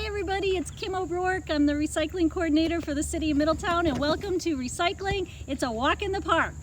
everybody, it's Kim O'Rourke. I'm the recycling coordinator for the city of Middletown, and welcome to Recycling. It's a walk in the park.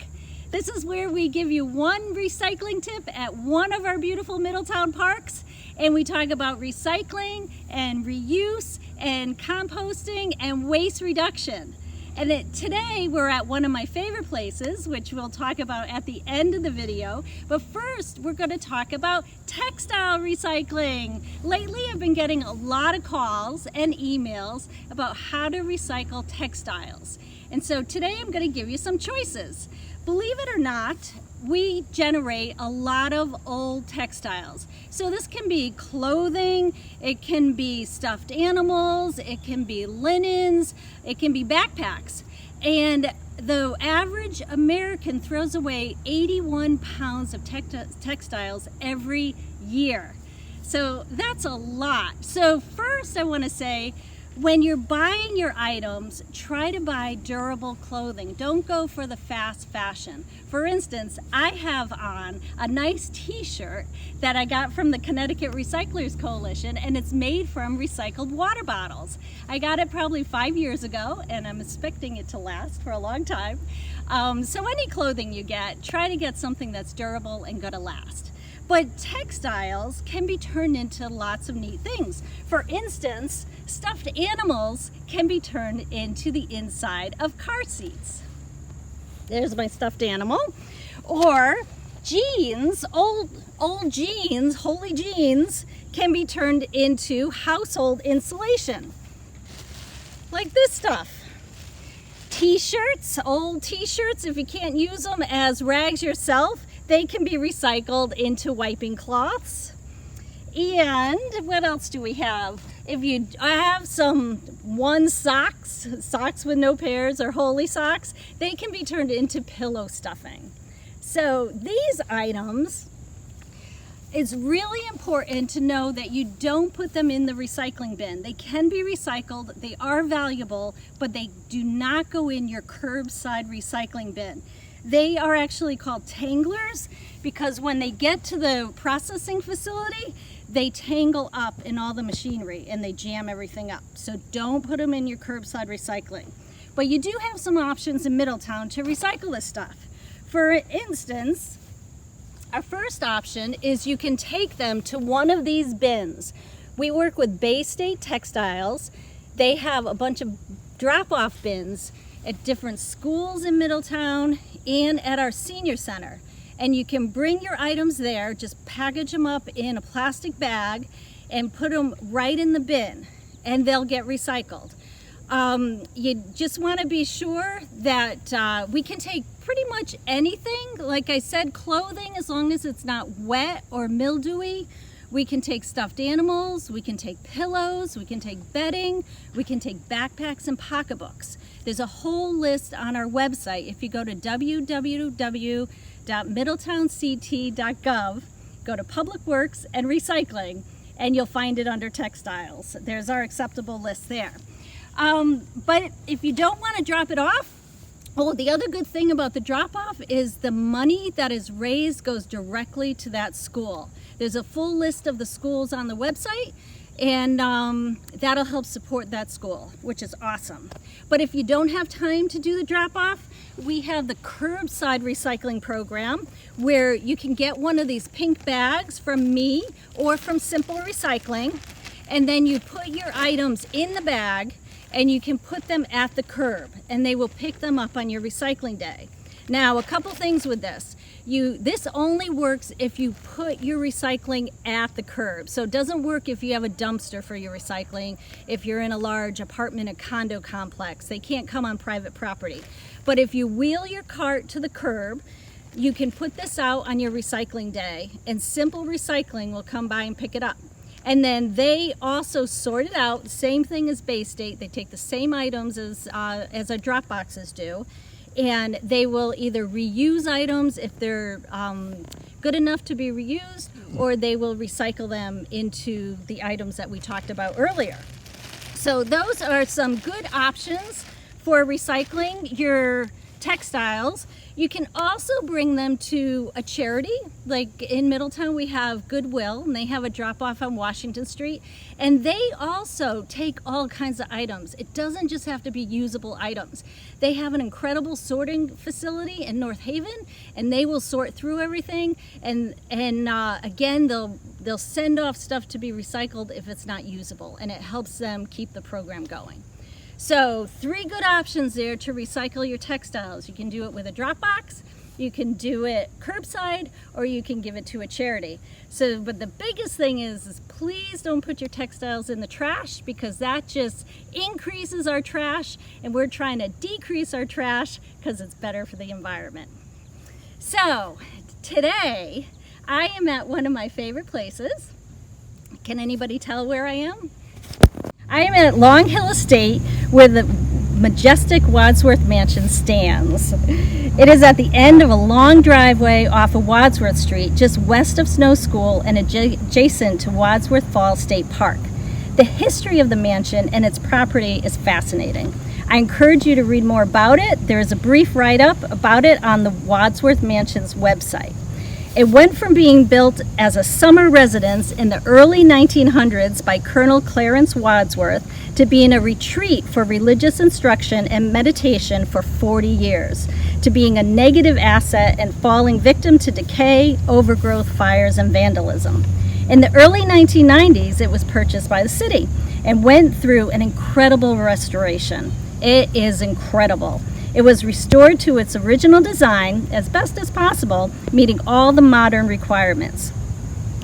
This is where we give you one recycling tip at one of our beautiful Middletown parks, and we talk about recycling and reuse and composting and waste reduction. And today we're at one of my favorite places, which we'll talk about at the end of the video. But first, we're going to talk about textile recycling. Lately, I've been getting a lot of calls and emails about how to recycle textiles. And so today I'm going to give you some choices. Believe it or not, we generate a lot of old textiles. So this can be clothing, it can be stuffed animals, it can be linens, it can be backpacks. And the average American throws away 81 pounds of textiles every year. So that's a lot. So first I want to say, when you're buying your items, try to buy durable clothing. Don't go for the fast fashion. For instance, I have on a nice t-shirt that I got from the Connecticut Recyclers Coalition, and it's made from recycled water bottles. I got it probably 5 years ago, and I'm expecting it to last for a long time. So any clothing you get, try to get something that's durable and gonna last. But textiles can be turned into lots of neat things. For instance, stuffed animals can be turned into the inside of car seats. There's my stuffed animal. Or jeans, old jeans, holy jeans, can be turned into household insulation. Like this stuff. T-shirts, old t-shirts, if you can't use them as rags yourself, they can be recycled into wiping cloths. And what else do we have? If you have some socks with no pairs or holey socks, they can be turned into pillow stuffing. So these items, it's really important to know that you don't put them in the recycling bin. They can be recycled, they are valuable, but they do not go in your curbside recycling bin. They are actually called tanglers because when they get to the processing facility, they tangle up in all the machinery and they jam everything up. So don't put them in your curbside recycling. But you do have some options in Middletown to recycle this stuff. For instance, our first option is you can take them to one of these bins. We work with Bay State Textiles. They have a bunch of drop-off bins at different schools in Middletown and at our senior center. And you can bring your items there, just package them up in a plastic bag and put them right in the bin and they'll get recycled. You just want to be sure that we can take pretty much anything. Like I said, clothing, as long as it's not wet or mildewy. We can take stuffed animals, we can take pillows, we can take bedding, we can take backpacks and pocketbooks. There's a whole list on our website. If you go to www.middletownct.gov, go to Public Works and Recycling, and you'll find it under textiles. There's our acceptable list there. But if you don't want to drop it off, the other good thing about the drop-off is the money that is raised goes directly to that school. There's a full list of the schools on the website, and that'll help support that school, which is awesome. But if you don't have time to do the drop-off, we have the curbside recycling program where you can get one of these pink bags from me or from Simple Recycling, and then you put your items in the bag and you can put them at the curb and they will pick them up on your recycling day. Now, a couple things with this. This only works if you put your recycling at the curb. So it doesn't work if you have a dumpster for your recycling, if you're in a large apartment or condo complex. They can't come on private property. But if you wheel your cart to the curb, you can put this out on your recycling day and Simple Recycling will come by and pick it up. And then they also sort it out, same thing as Bay State. They take the same items as our drop boxes do. And they will either reuse items if they're good enough to be reused, or they will recycle them into the items that we talked about earlier. So those are some good options for recycling your textiles. You can also bring them to a charity. Like in Middletown, we have Goodwill, and they have a drop-off on Washington Street. And they also take all kinds of items. It doesn't just have to be usable items. They have an incredible sorting facility in North Haven, and they will sort through everything. And again, they'll send off stuff to be recycled if it's not usable, and it helps them keep the program going. So 3 good options there to recycle your textiles. You can do it with a drop box, you can do it curbside, or you can give it to a charity. So, but the biggest thing is please don't put your textiles in the trash, because that just increases our trash, and we're trying to decrease our trash because it's better for the environment. So today I am at one of my favorite places. Can anybody tell where I am? I am at Long Hill Estate, where the majestic Wadsworth Mansion stands. It is at the end of a long driveway off of Wadsworth Street, just west of Snow School and adjacent to Wadsworth Falls State Park. The history of the mansion and its property is fascinating. I encourage you to read more about it. There is a brief write-up about it on the Wadsworth Mansion's website. It went from being built as a summer residence in the early 1900s by Colonel Clarence Wadsworth to being a retreat for religious instruction and meditation for 40 years, to being a negative asset and falling victim to decay, overgrowth, fires, and vandalism. In the early 1990s, it was purchased by the city and went through an incredible restoration. It is incredible. It was restored to its original design as best as possible, meeting all the modern requirements.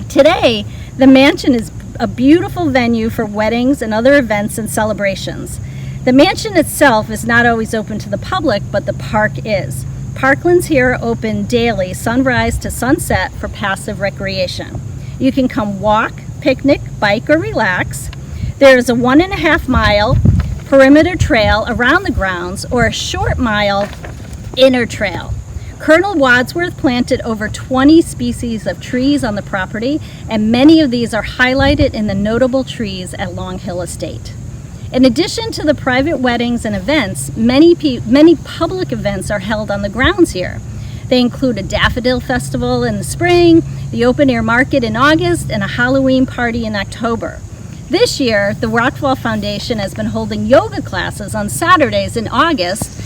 Today, the mansion is a beautiful venue for weddings and other events and celebrations. The mansion itself is not always open to the public, but the park is. Parklands here are open daily, sunrise to sunset, for passive recreation. You can come walk, picnic, bike, or relax. There is a 1.5 mile perimeter trail around the grounds, or a short mile inner trail. Colonel Wadsworth planted over 20 species of trees on the property, and many of these are highlighted in the notable trees at Long Hill Estate. In addition to the private weddings and events, many public events are held on the grounds here. They include a daffodil festival in the spring, the open air market in August, and a Halloween party in October. This year, the Rockwell Foundation has been holding yoga classes on Saturdays in August.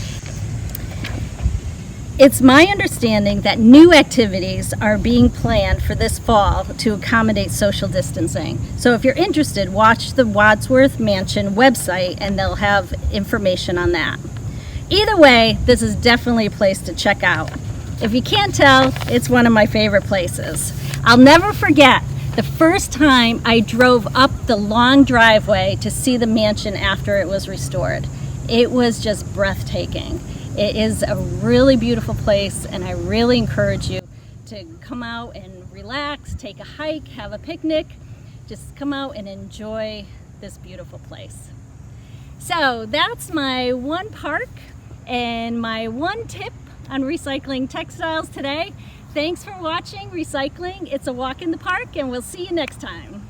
It's my understanding that new activities are being planned for this fall to accommodate social distancing. So if you're interested, watch the Wadsworth Mansion website and they'll have information on that. Either way, this is definitely a place to check out. If you can't tell, it's one of my favorite places. I'll never forget the first time I drove up the long driveway to see the mansion after it was restored. It was just breathtaking. It is a really beautiful place, and I really encourage you to come out and relax, take a hike, have a picnic. Just come out and enjoy this beautiful place. So that's my one park and my one tip on recycling textiles today. Thanks for watching Recycling. It's a walk in the park, and we'll see you next time.